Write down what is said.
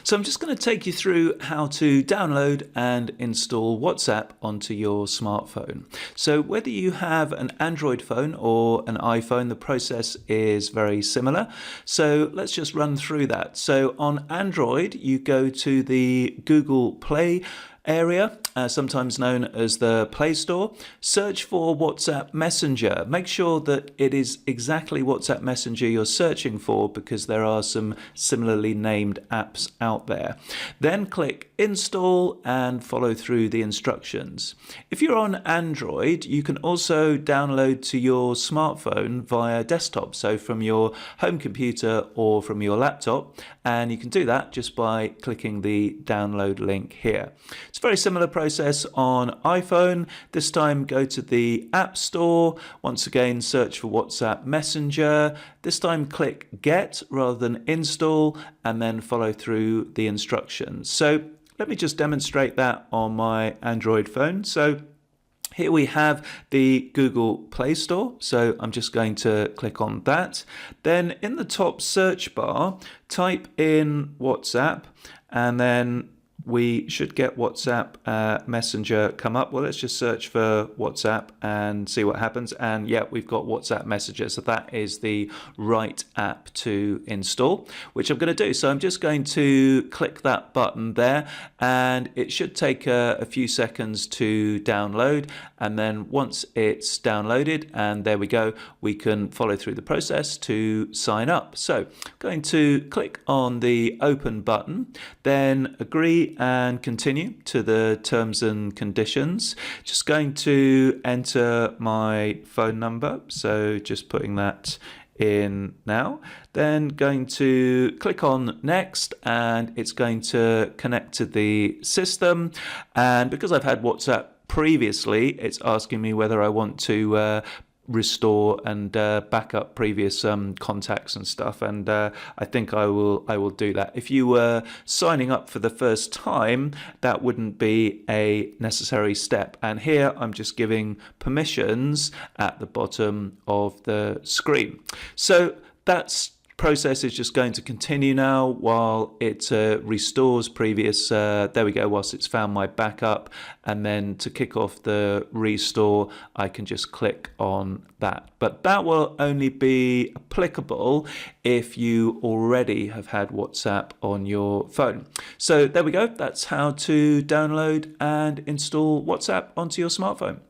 So I'm just going to take you through how to download and install WhatsApp onto your smartphone. So whether you have an Android phone or an iPhone, the process is very similar. So let's just run through that. So on Android, you go to the Google Play area, sometimes known as the Play Store. Search for WhatsApp Messenger. Make sure that it is exactly WhatsApp Messenger you're searching for, because there are some similarly named apps out there. Then click Install and follow through the instructions. If you're on Android, you can also download to your smartphone via desktop, so from your home computer or from your laptop, and you can do that just by clicking the download link here. It's a very similar process on iPhone. This time go to the App Store. Once again, search for WhatsApp Messenger. This time click Get rather than Install, and then follow through the instructions. So let me just demonstrate that on my Android phone. So here we have the Google Play Store, so I'm just going to click on that. Then in the top search bar, type in WhatsApp, and then we should get WhatsApp Messenger come up. Well, let's just search for WhatsApp and see what happens. And yeah, we've got WhatsApp Messenger. So that is the right app to install, which I'm going to do. So I'm just going to click that button there, and it should take a few seconds to download. And then once it's downloaded, and there we go, we can follow through the process to sign up. So I'm going to click on the open button, then agree and continue to the terms and conditions. Just going to enter my phone number, so just putting that in now. Then going to click on next, and it's going to connect to the system. And because I've had WhatsApp previously, it's asking me whether I want to restore and back up previous contacts and stuff, and I think I will do that. If you were signing up for the first time, that wouldn't be a necessary step, and here I'm just giving permissions at the bottom of the screen. So that's process is just going to continue now while it restores previous, there we go, whilst it's found my backup. And then to kick off the restore, I can just click on that. But that will only be applicable if you already have had WhatsApp on your phone. So there we go, that's how to download and install WhatsApp onto your smartphone.